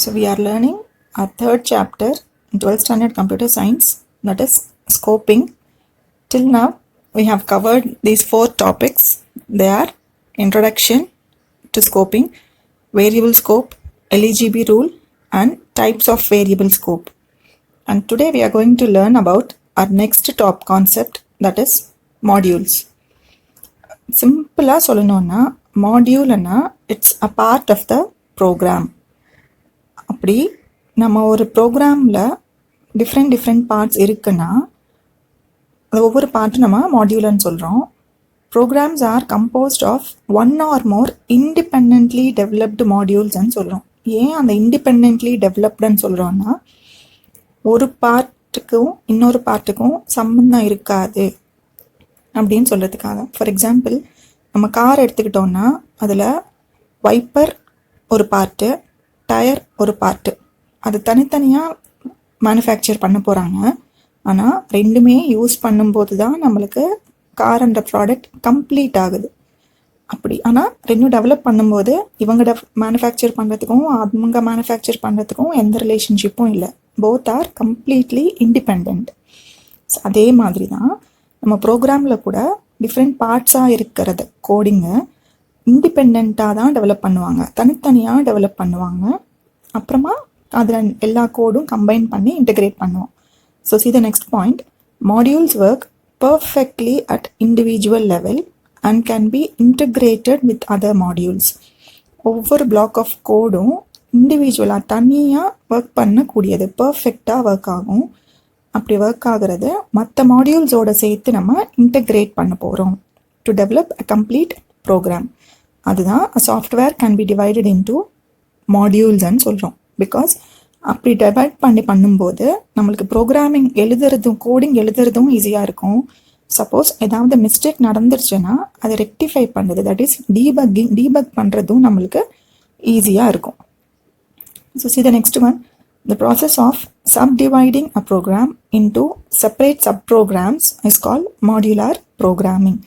So we are learning our third chapter in 12th standard computer science, that is scoping. Till now we have covered these four topics. They are introduction to scoping, variable scope, LEGB rule and types of variable scope. And today we are going to learn about our next top concept, that is modules. சிம்பிளாக சொல்லணும்னா மாடியூல்னா it's a part of the program. அப்படி நம்ம ஒரு ப்ரோக்ராமில் different parts இருக்குன்னா அது ஒவ்வொரு பார்ட்டும் நம்ம மாடியூல்னு சொல்கிறோம். Programs are composed of one or more independently developed மாடியூல்ஸ்ன்னு சொல்கிறோம். ஏன் அந்த இண்டிபெண்ட்லி டெவலப்டுன்னு சொல்கிறோன்னா ஒரு பார்ட்டுக்கும் இன்னொரு பார்ட்டுக்கும் சம்மந்தம் இருக்காது அப்படின்னு சொல்கிறதுக்காக. ஃபார் எக்ஸாம்பிள், நம்ம கார் எடுத்துக்கிட்டோன்னா அதில் வைப்பர் ஒரு பார்ட்டு, டயர் ஒரு பார்ட்டு, அது தனித்தனியாக மேனுஃபேக்சர் பண்ண போகிறாங்க. ஆனால் ரெண்டுமே யூஸ் பண்ணும்போது தான் நம்மளுக்கு கார்ன்ற ப்ராடக்ட் கம்ப்ளீட் ஆகுது. அப்படி ஆனால் ரெண்டும் டெவலப் பண்ணும்போது இவங்க மேனுஃபேக்சர் பண்ணுறதுக்கும் அவங்க மேனுஃபேக்சர் பண்ணுறதுக்கும் எந்த ரிலேஷன்ஷிப்பும் இல்லை. Both are completely independent. அதே மாதிரி தான் நம்ம ப்ரோக்ராமில் கூட டிஃப்ரெண்ட் பார்ட்ஸாக இருக்கிறது கோடிங்கு இண்டிபெண்ட்டாக தான் டெவலப் பண்ணுவாங்க, தனித்தனியாக டெவலப் பண்ணுவாங்க. அப்புறமா அதில் எல்லா கோடும் கம்பைன் பண்ணி இன்டெகிரேட் பண்ணுவோம். So see the next point, modules work perfectly at individual level and can be integrated with other modules. ஒவ்வொரு பிளாக் ஆஃப் கோடும் இண்டிவிஜுவலாக தனியாக ஒர்க் பண்ணக்கூடியது, பர்ஃபெக்டாக ஒர்க் ஆகும். அப்படி ஒர்க் ஆகிறது மற்ற மாடியூல்ஸோடு சேர்த்து நம்ம இன்டெகிரேட் பண்ண போகிறோம் to develop a complete program. அதுதான் software can be divided into மாடியூல்ஸ்ன்னு சொல்கிறோம். பிகாஸ் அப்படி டிவைட் பண்ணும்போது நம்மளுக்கு ப்ரோக்ராமிங் எழுதுறதும் கோடிங் எழுதுறதும் ஈஸியாக இருக்கும். சப்போஸ் ஏதாவது மிஸ்டேக் நடந்துருச்சுன்னா அதை ரெக்டிஃபை பண்ணுறது, தட் இஸ் டீபக் பண்ணுறதும் நம்மளுக்கு ஈஸியாக இருக்கும். So see the next one, the process of subdividing a program into separate subprograms is called modular programming.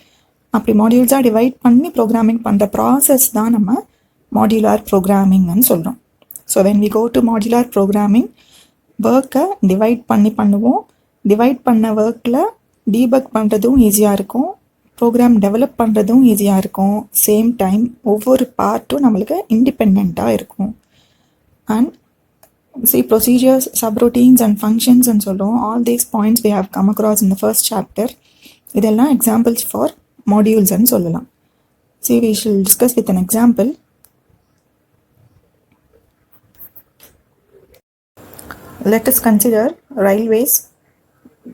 அப்படி மாடியூல்ஸாக டிவைட் பண்ணி ப்ரோக்ராமிங் பண்ணுற ப்ராசஸ் தான் நம்ம மாடியுலார் ப்ரோக்ராமிங்னு சொல்கிறோம். So when we go to modular programming, ஒர்க்கை டிவைட் பண்ணி பண்ணுவோம். டிவைட் பண்ண ஒர்க்கில் டீபக் பண்ணுறதும் ஈஸியாக இருக்கும், ப்ரோக்ராம் டெவலப் பண்ணுறதும் ஈஸியாக இருக்கும். சேம் டைம் ஒவ்வொரு பார்ட்டும் நம்மளுக்கு இண்டிபெண்ட்டாக இருக்கும். And see procedures, subroutines and functions and சொல்கிறோம். all these points we have come across in the first chapter. இதெல்லாம் examples for modules ன்னு சொல்லலாம். see we shall discuss with an example. let us consider railways.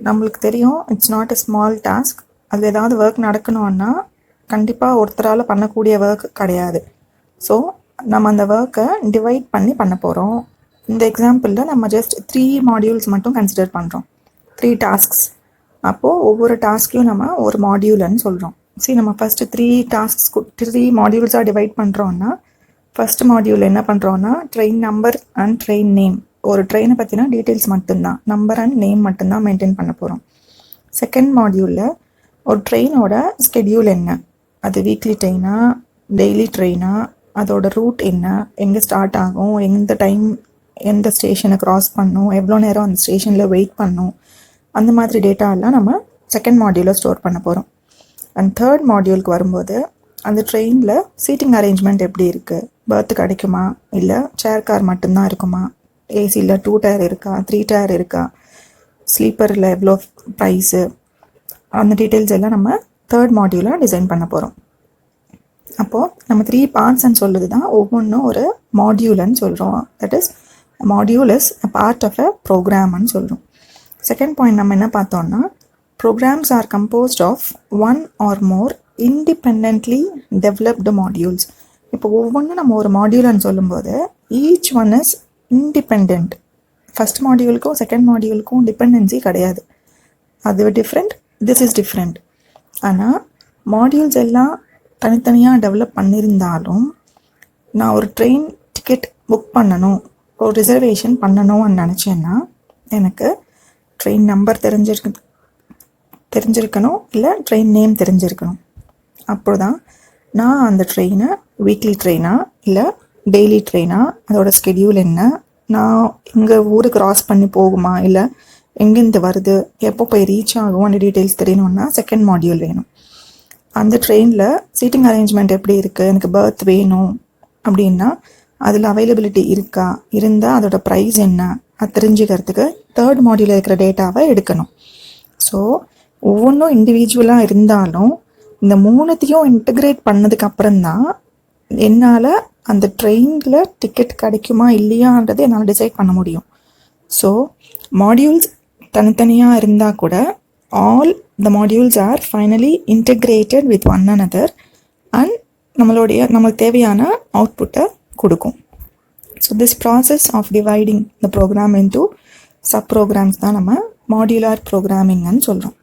நம்மளுக்கு தெரியும் it's not a small task. அதில் ஏதாவது work நடக்கணும்னா கண்டிப்பாக ஒருத்தரால் பண்ணக்கூடிய ஒர்க் கிடையாது. ஸோ நம்ம அந்த ஒர்க்கை டிவைட் பண்ண போகிறோம். இந்த எக்ஸாம்பிளில் நம்ம ஜஸ்ட் 3 மாடியூல்ஸ் மட்டும் கன்சிடர் பண்ணுறோம், 3 டாஸ்க்ஸ். அப்போது ஒவ்வொரு டாஸ்க்கையும் நம்ம ஒரு மாடியூல்னு சொல்கிறோம். சரி, நம்ம ஃபஸ்ட்டு 3 மாடியூல்ஸாக டிவைட் பண்ணுறோன்னா ஃபஸ்ட் மாடியூல் என்ன பண்ணுறோன்னா train number and train name. ஒரு ட்ரெயினை பற்றினா டீட்டெயில்ஸ் மட்டும்தான், நம்பர் அண்ட் நேம் மட்டும்தான் மெயின்டைன் பண்ண போகிறோம். செகண்ட் மாடியூலில் ஒரு ட்ரெயினோட ஸ்கெடியூல் என்ன, அது வீக்லி ட்ரெயினா டெய்லி ட்ரெயினா, அதோட ரூட் என்ன, எங்கே ஸ்டார்ட் ஆகும், எந்த டைம் எந்த ஸ்டேஷனை க்ராஸ் பண்ணும், எவ்வளோ நேரம் அந்த ஸ்டேஷனில் வெயிட் பண்ணும், அந்த மாதிரி டேட்டாலாம் நம்ம செகண்ட் மாடியூலில் ஸ்டோர் பண்ண போகிறோம். அண்ட் தேர்ட் மாடியூலுக்கு வரும்போது அந்த ட்ரெயினில் சீட்டிங் அரேஞ்ச்மெண்ட் எப்படி இருக்குது, பர்த்து கிடைக்குமா, இல்லை சேர் கார் மட்டும்தான் இருக்குமா, ஏசியில் 2 டயர் இருக்கா, 3 டயர் இருக்கா, ஸ்லீப்பரில் எவ்வளோ ப்ரைஸு, அந்த டீட்டெயில்ஸ் எல்லாம் நம்ம தேர்ட் மாடியூலாக டிசைன் பண்ண போகிறோம். அப்போது நம்ம 3 பார்ட்ஸ்ன்னு சொல்லுது தான் ஒவ்வொன்றும் ஒரு மாடியூல்னு சொல்கிறோம். That is module is a part of a ப்ரோக்ராம்னு சொல்கிறோம். செகண்ட் பாயிண்ட் நம்ம என்ன பார்த்தோம்னா programs are composed of one or more independently developed modules. இப்போ ஒவ்வொன்றும் நம்ம ஒரு மாடியூல்னு சொல்லும்போது each one is independent. First மாடியூலுக்கும் செகண்ட் மாடியூலுக்கும் டிபெண்டன்சி கிடையாது, அது டிஃப்ரெண்ட், திஸ் இஸ் டிஃப்ரெண்ட். ஆனால் மாடியூல்ஸ் எல்லாம் தனித்தனியாக டெவலப் பண்ணியிருந்தாலும் நான் ஒரு ட்ரெயின் டிக்கெட் புக் பண்ணணும், ஒரு ரிசர்வேஷன் பண்ணணும்னு நினச்சேன்னா எனக்கு ட்ரெயின் நம்பர் தெரிஞ்சிருக்கணும், இல்லை ட்ரெயின் நேம் தெரிஞ்சிருக்கணும். அப்போ தான் நான் அந்த ட்ரெயினை வீக்லி ட்ரெயினா இல்லை டெய்லி ட்ரெயினா, அதோட ஸ்கெடியூல் என்ன, நான் இங்கே ஊரை கிராஸ் பண்ணி போகுமா, இல்லை எங்கேருந்து வருது, எப்போ போய் ரீச் ஆகும் அந்த டீட்டெயில்ஸ் தெரியணுன்னா செகண்ட் மாடியூல் வேணும். அந்த ட்ரெயினில் சீட்டிங் அரேஞ்ச்மெண்ட் எப்படி இருக்குது, எனக்கு பர்த் வேணும் அப்படின்னா அதில் அவைலபிலிட்டி இருக்கா, இருந்தால் அதோட ப்ரைஸ் என்ன, அது தெரிஞ்சுக்கிறதுக்கு தேர்ட் மாடியூலில் இருக்கிற டேட்டாவை எடுக்கணும். ஸோ ஒவ்வொன்றும் இண்டிவிஜுவலாக இருந்தாலும் இந்த மூணுத்தையும் இன்டகிரேட் பண்ணதுக்கு அப்புறம்தான் என்னால் அந்த ட்ரெயினில் டிக்கெட் கிடைக்குமா இல்லையான்றது என்னால் டிசைட் பண்ண முடியும். ஸோ மாடியூல்ஸ் தனித்தனியாக இருந்தால் கூட all the modules are finally integrated with one another and நம்மளுக்கு தேவையான அவுட்புட்டை கொடுக்கும். So this process of dividing the program into sub programs தான் நம்ம மாடியுலர் ப்ரோக்ராமிங்னு சொல்கிறோம்.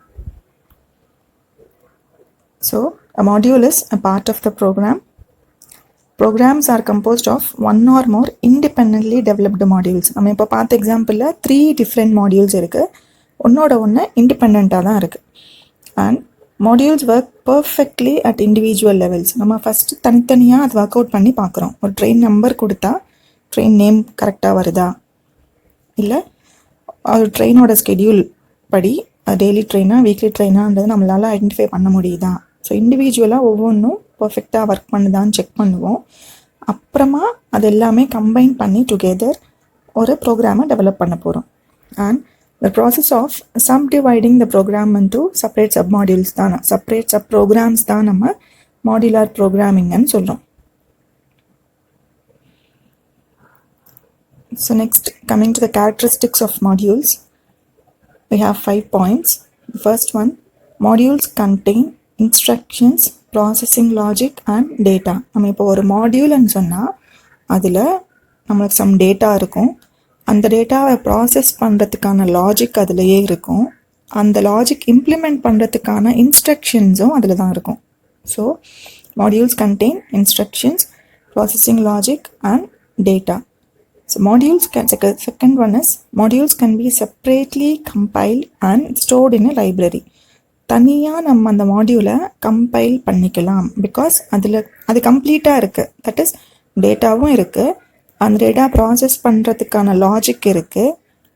So a module is a part of the program. Programs are composed of one or more independently developed modules. நம்ம இப்போ பார்த்த எக்ஸாம்பிளில் 3 different modules இருக்குது. ஒன்னோட ஒன்று இண்டிபெண்ட்டாக தான் இருக்குது. And modules work perfectly at individual levels. நம்ம ஃபஸ்ட்டு தனித்தனியாக அது ஒர்க் அவுட் பண்ணி பார்க்குறோம். ஒரு ட்ரெயின் நம்பர் கொடுத்தா ட்ரெயின் நேம் கரெக்டாக வருதா, இல்லை ஒரு ட்ரெயினோட ஸ்கெடியூல் படி அது டெய்லி ட்ரெயினாக வீக்லி ட்ரெயினான்றது நம்மளால் ஐடென்டிஃபை பண்ண முடியுதா. ஸோ இண்டிவிஜுவலாக ஒவ்வொன்றும் பர்ஃபெக்டாக ஒர்க் பண்ணுதான்னு செக் பண்ணுவோம். அப்புறமா அது எல்லாமே கம்பைன் பண்ணி டுகெதர் ஒரு ப்ரோக்ராமை டெவலப் பண்ண போகிறோம். And the process of subdividing the program into separate submodules தான், separate subprograms தான் நம்ம modular programming ன்னு சொல்கிறோம். So next, coming to the characteristics of modules, we have 5 points. The first one, modules contain instructions, processing logic and data. நம்ம இப்போ ஒரு மாடியூல்னு சொன்னால் அதில் நம்மளுக்கு சம் டேட்டா இருக்கும். அந்த டேட்டாவை ப்ராசஸ் பண்ணுறதுக்கான லாஜிக் அதிலையே இருக்கும். அந்த லாஜிக் இம்ப்ளிமெண்ட் பண்ணுறதுக்கான இன்ஸ்ட்ரக்ஷன்ஸும் அதில் தான் இருக்கும். So modules contain instructions, processing logic and data. So modules second one is modules can B separately compiled and stored in a library. தனியாக நம்ம அந்த மாடியூலை கம்பைல் பண்ணிக்கலாம். பிகாஸ் அது கம்ப்ளீட்டாக இருக்குது. தட் இஸ் டேட்டாவும் இருக்குது, அந்த டேட்டா ப்ராசஸ் பண்ணுறதுக்கான லாஜிக் இருக்குது,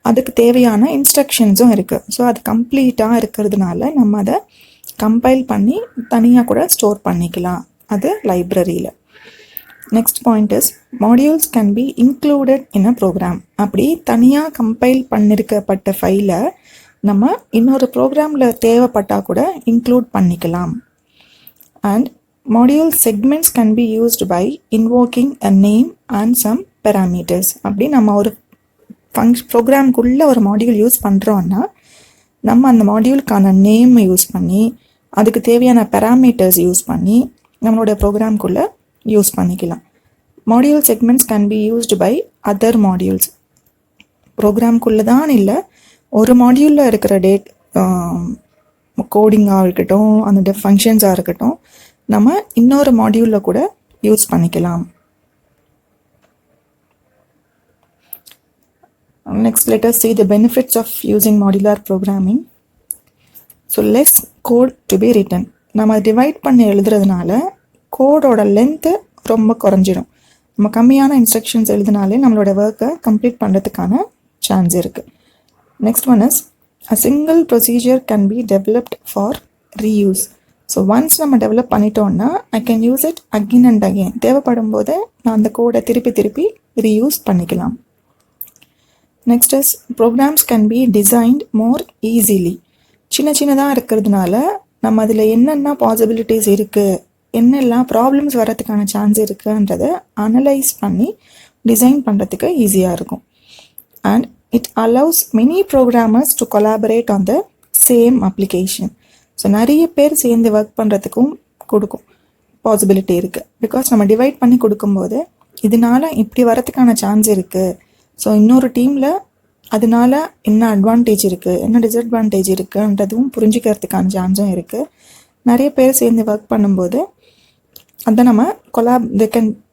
அதுக்கு தேவையான இன்ஸ்ட்ரக்ஷன்ஸும் இருக்குது. ஸோ அது கம்ப்ளீட்டாக இருக்கிறதுனால நம்ம அதை கம்பைல் பண்ணி தனியாக கூட ஸ்டோர் பண்ணிக்கலாம் அது லைப்ரரியில். Next point is modules can be included in a program. அப்படி தனியாக கம்பைல் பண்ணியிருக்கப்பட்ட ஃபைலை நம்ம இன்னொரு ப்ரோக்ராமில் தேவைப்பட்டால் கூட இன்க்ளூட் பண்ணிக்கலாம். And module segments can be used by invoking a name and some parameters. அப்படி நம்ம ஒரு ப்ரோக்ராம்குள்ளே ஒரு மாடியூல் யூஸ் பண்ணுறோன்னா நம்ம அந்த மாடியூலுக்கான நேம் யூஸ் பண்ணி அதுக்கு தேவையான பேராமீட்டர்ஸ் யூஸ் பண்ணி நம்மளோட ப்ரோக்ராம்குள்ளே யூஸ் பண்ணிக்கலாம். Module segments can be used by other modules. ப்ரோக்ராம்குள்ளே தான் இல்லை, ஒரு மாடியூலில் இருக்கிற கோடிங்காக இருக்கட்டும், அந்த ஃபங்க்ஷன்ஸாக இருக்கட்டும், நம்ம இன்னொரு மாடியூலில் கூட யூஸ் பண்ணிக்கலாம். Next, let us see the benefits of using modular programming. So less code to be written. நம்ம டிவைட் பண்ணி எழுதுறதுனால கோடோட லென்த்து ரொம்ப குறைஞ்சிடும். நம்ம கம்மியான இன்ஸ்ட்ரக்ஷன்ஸ் எழுதினாலே நம்மளோட ஒர்க்கை கம்ப்ளீட் பண்ணுறதுக்கான சான்ஸ் இருக்குது. Next one is a single procedure can be developed for reuse. So once நம்ம டெவலப் பண்ணிட்டோன்னா I can use it again and again. தேவைப்படும் போது நான் அந்த கோடை திருப்பி ரீயூஸ் பண்ணிக்கலாம். Next is programs can be designed more easily. சின்னதாக இருக்கிறதுனால நம்ம அதில் என்னென்ன பாசிபிலிட்டிஸ் இருக்குது, என்னெல்லாம் ப்ராப்ளம்ஸ் வரதுக்கான சான்ஸ் இருக்குன்றதை அனலைஸ் பண்ணி டிசைன் பண்ணுறதுக்கு ஈஸியாக இருக்கும். And it allows many programmers to collaborate on the same application. So நிறைய பேர் சேர்ந்து ஒர்க் பண்ணுறதுக்கும் கொடுக்கும் பாசிபிலிட்டி இருக்குது. பிகாஸ் நம்ம டிவைட் பண்ணி கொடுக்கும்போது இதனால் இப்படி வரதுக்கான சான்ஸ் இருக்குது, ஸோ இன்னொரு டீமில் அதனால என்ன அட்வான்டேஜ் இருக்குது, என்ன டிஸ்அட்வான்டேஜ் இருக்குன்றதும் புரிஞ்சுக்கிறதுக்கான சான்ஸும் இருக்குது. நிறைய பேர் சேர்ந்து ஒர்க் பண்ணும்போது அதை நம்ம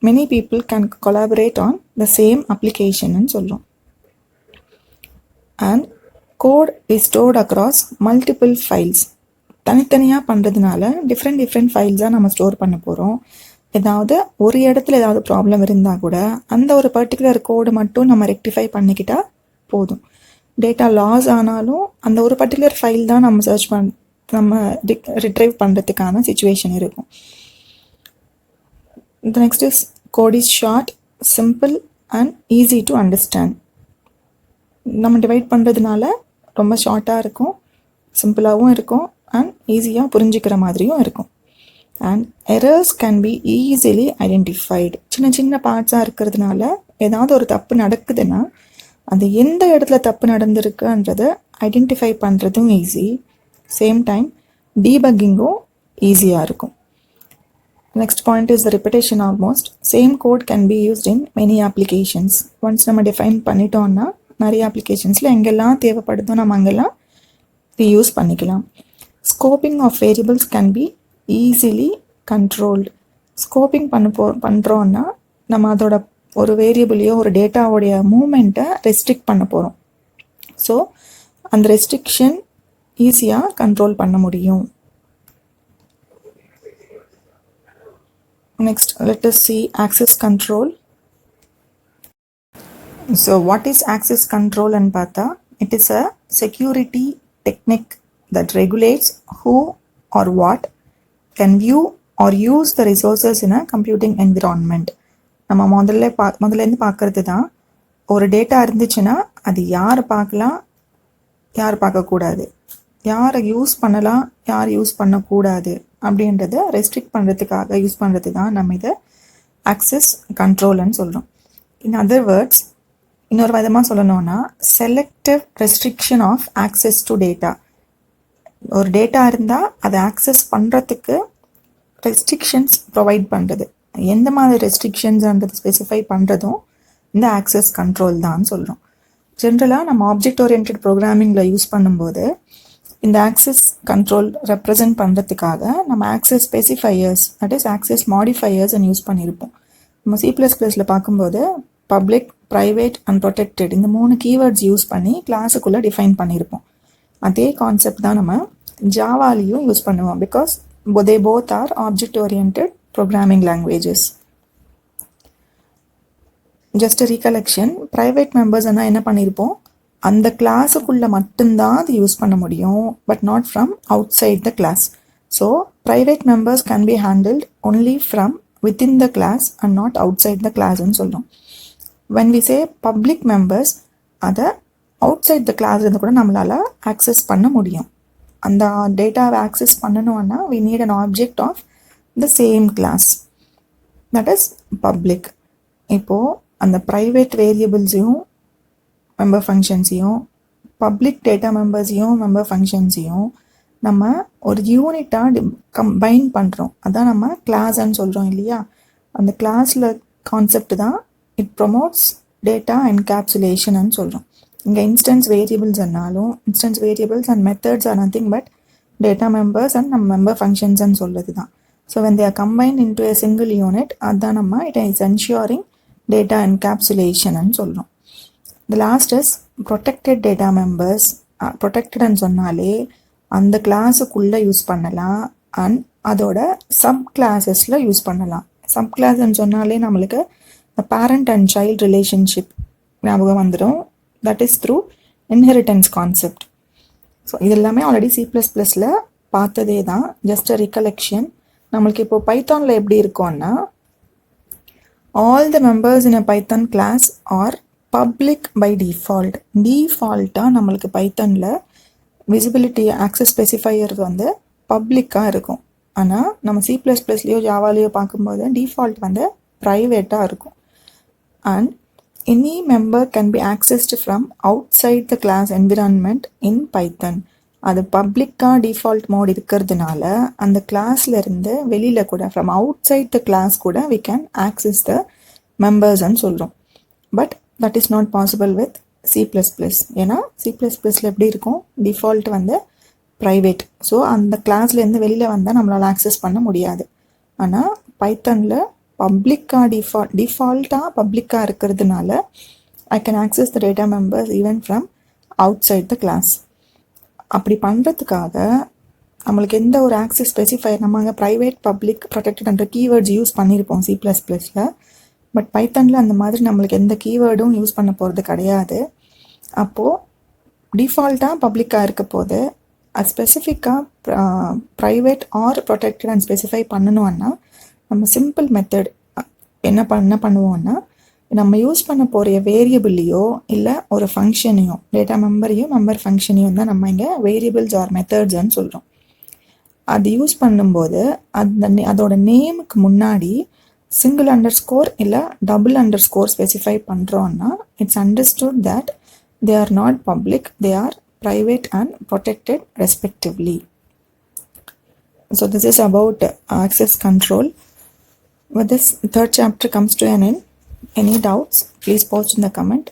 many people can collaborate on the same அப்ளிகேஷன்னு சொல்கிறோம். And code is stored across multiple files. தனித்தனியாக பண்ணுறதுனால டிஃப்ரெண்ட் ஃபைல்ஸாக நம்ம ஸ்டோர் பண்ண போகிறோம். ஏதாவது ஒரு இடத்துல ஏதாவது ப்ராப்ளம் இருந்தால் கூட அந்த ஒரு பர்டிகுலர் கோடு மட்டும் நம்ம ரெக்டிஃபை பண்ணிக்கிட்டால் போதும். டேட்டா லாஸ் ஆனாலும் அந்த ஒரு பர்டிகுலர் ஃபைல் தான் நம்ம ரிட்ரைவ் பண்ணுறதுக்கான சுச்சுவேஷன் இருக்கும். The next is code is short, simple and easy to understand. நம்ம டிவைட் பண்ணுறதுனால ரொம்ப ஷார்ட்டாக இருக்கும், சிம்பிளாகவும் இருக்கும் அண்ட் ஈஸியாக புரிஞ்சிக்கிற மாதிரியும் இருக்கும். And errors can be easily identified. சின்ன சின்ன பார்ட்ஸாக இருக்கிறதுனால ஏதாவது ஒரு தப்பு நடக்குதுன்னா அது எந்த இடத்துல தப்பு நடந்திருக்குன்றதை ஐடென்டிஃபை பண்ணுறதும் ஈஸி. சேம் டைம் டீபக்கிங்கும் ஈஸியாக இருக்கும். Next point is the repetition almost. Same code can be used in many applications. Once நம்ம define பண்ணிட்டோம்னா நிறைய அப்ளிகேஷன்ஸில் எங்கெல்லாம் தேவைப்படுதோ நம்ம அங்கெல்லாம் யூஸ் பண்ணிக்கலாம். Scoping of variables can be easily controlled. Scoping பண்ணுறோன்னா நம்ம அதோட ஒரு வேரியபிளையோ ஒரு டேட்டாவோடைய மூமெண்ட்டை ரெஸ்ட்ரிக்ட் பண்ண போகிறோம். ஸோ அந்த ரெஸ்ட்ரிக்ஷன் ஈஸியாக கண்ட்ரோல் பண்ண முடியும். Next, let us see access control. So what is access control and பார்த்தா, it is a security technique that regulates who or what can view or use the resources in a computing environment. நம்ம முதல்லேருந்து பார்க்கறது தான், ஒரு data இருந்துச்சுன்னா அது யார் பார்க்கலாம், யார் பார்க்கக்கூடாது, யாரை யூஸ் பண்ணலாம், யார் யூஸ் பண்ணக்கூடாது அப்படின்றத ரெஸ்ட்ரிக்ட் பண்ணுறதுக்காக யூஸ் பண்ணுறது தான் நம்ம இதை ஆக்சஸ் கண்ட்ரோல்னு சொல்கிறோம். இன் அதர் வேர்ட்ஸ், இன்னொரு விதமாக சொல்லணும்னா selective restriction of access to data. ஒரு டேட்டா இருந்தால் அதை ஆக்சஸ் பண்ணுறதுக்கு ரெஸ்ட்ரிக்ஷன்ஸ் ப்ரொவைட் பண்ணுறது. எந்த மாதிரி ரெஸ்ட்ரிக்ஷன்ஸ்ன்றது ஸ்பெசிஃபை பண்ணுறதும் இந்த ஆக்சஸ் கண்ட்ரோல் தான் சொல்கிறோம். ஜென்ரலாக நம்ம ஆப்ஜெக்ட் ஓரியன்டட் ப்ரோக்ராமிங்கில் யூஸ் பண்ணும்போது இந்த ஆக்சஸ் கண்ட்ரோல் ரெப்ரசன்ட் பண்ணுறதுக்காக நம்ம access specifiers, that is access modifiers use பண்ணியிருப்போம். நம்ம C++ல பார்க்கும்போது பப்ளிக், ப்ரைவேட் அண்ட் ப்ரொடெக்டட் இந்த 3 கீவேர்ட்ஸ் யூஸ் பண்ணி கிளாஸுக்குள்ளே டிஃபைன் பண்ணியிருப்போம். அதே கான்செப்ட் தான் நம்ம ஜாவாலையும் யூஸ் பண்ணுவோம். Because they both are object oriented programming languages. Just a recollection, private members என்ன பண்ணியிருப்போம், அந்த கிளாஸுக்குள்ளே மட்டும்தான் அது யூஸ் பண்ண முடியும், but not from outside the class. So private members can be handled only from within the class and not outside the கிளாஸ்ன்னு சொல்கிறோம். When we say public members, அதை அவுட் சைட் த கிளாஸ் இருந்து கூட நம்மளால் access பண்ண முடியும். அந்த டேட்டாவை ஆக்சஸ் பண்ணணும்னா we need an object of the same class, that is public. இப்போது அந்த ப்ரைவேட் வேரியபிள்ஸையும் மெம்பர் ஃபங்க்ஷன்ஸையும் பப்ளிக் டேட்டா மெம்பர்ஸையும் மெம்பர் ஃபங்க்ஷன்ஸையும் நம்ம ஒரு யூனிட்டாக கம்பைன் பண்ணுறோம். அதான் நம்ம கிளாஸ்ன்னு சொல்கிறோம் இல்லையா. அந்த கிளாஸில் கான்செப்ட் தான் இட் ப்ரொமோட்ஸ் டேட்டா என்கேப்சுலேஷன்னு சொல்கிறோம். இங்கே இன்ஸ்டன்ஸ் வேரியபிள்ஸ்னாலும் instance variables and methods are nothing but data members and நம்ம மெம்பர் ஃபங்க்ஷன்ஸ்ன்னு சொல்கிறது தான். So when they are combined into a single unit, அதுதான் நம்ம இட் இஸ் என்ஷூரிங் டேட்டா என்கேப்சுலேஷன்னு சொல்கிறோம். The last is protected data members. ப்ரொடெக்டட்னு சொன்னாலே அந்த கிளாஸுக்குள்ளே யூஸ் பண்ணலாம் அண்ட் அதோட சப் கிளாஸஸில் யூஸ் பண்ணலாம். சப் கிளாஸ்ன்னு சொன்னாலே நம்மளுக்கு பேரண்ட் அண்ட் சைல்டு ரிலேஷன்ஷிப் ஞாபகம் வந்துடும். That is through inheritance concept. So இது எல்லாமே ஆல்ரெடி C++ல பார்த்ததே தான், ஜஸ்ட் அ ரிகலெக்ஷன். நம்மளுக்கு இப்போது பைத்தானில் எப்படி இருக்கோன்னா, all the members in a Python class are public by default. டிஃபால்ட்டாக நம்மளுக்கு பைத்தனில் விசிபிலிட்டி ஆக்சஸ் ஸ்பெசிஃபையர் வந்து பப்ளிக்காக இருக்கும். ஆனால் நம்ம C++லையோ ஜாவாலையோ பார்க்கும்போது டிஃபால்ட் வந்து ப்ரைவேட்டாக இருக்கும். And any member can be accessed from outside the class environment in Python. அது பப்ளிக்காக டிஃபால்ட் மோட் இருக்கிறதுனால அந்த கிளாஸ்லேருந்து வெளியில் கூட from outside the class கூட வி கேன் ஆக்சஸ் த மெம்பர்ஸ்ன்னு சொல்கிறோம். But that is not possible with C++. ஏன்னா C++ல எப்படி இருக்கும், டிஃபால்ட் வந்து ப்ரைவேட். ஸோ அந்த கிளாஸ்லேருந்து வெளியில் வந்தால் நம்மளால் ஆக்சஸ் பண்ண முடியாது. ஆனால் பைத்தனில் பப்ளிக்காக டிஃபால்ட்டாக பப்ளிக்காக இருக்கிறதுனால I can access the data members even from outside the class. அப்படி பண்ணுறதுக்காக நம்மளுக்கு எந்த ஒரு ஆக்சஸ் ஸ்பெசிஃபையர் நம்ம அங்கே ப்ரைவேட் பப்ளிக் ப்ரொடெக்டட்ன்ற கீவேர்ட்ஸ் யூஸ் பண்ணியிருப்போம் C++ல. பட் பைத்தனில் அந்த மாதிரி நம்மளுக்கு எந்த கீவேர்டும் யூஸ் பண்ண போகிறது கிடையாது. அப்போது டிஃபால்ட்டாக பப்ளிக்காக இருக்க போது அது ஸ்பெசிஃபிக்காக private R protected and specify பண்ணணும்னா நம்ம சிம்பிள் மெத்தட் என்ன பண்ணுவோம்னா, நம்ம யூஸ் பண்ண போகிற வேரியபிளையோ இல்லை ஒரு ஃபங்க்ஷனையோ, டேட்டா மெம்பரையும் மெம்பர் ஃபங்க்ஷனையும் தான் நம்ம இங்கே வேரியபிள்ஸ் ஆர் மெத்தட்ஸ்ன்னு சொல்கிறோம். அது யூஸ் பண்ணும்போது அதோட நேமுக்கு முன்னாடி சிங்கிள் அண்டர்ஸ்கோர் இல்லை டபுள் அண்டர்ஸ்கோர் ஸ்பெசிஃபை பண்ணுறோன்னா it's understood that they are not public, they are private and protected respectively. So this is about access control. With this, third chapter comes to an end. Any doubts, please post in the comment.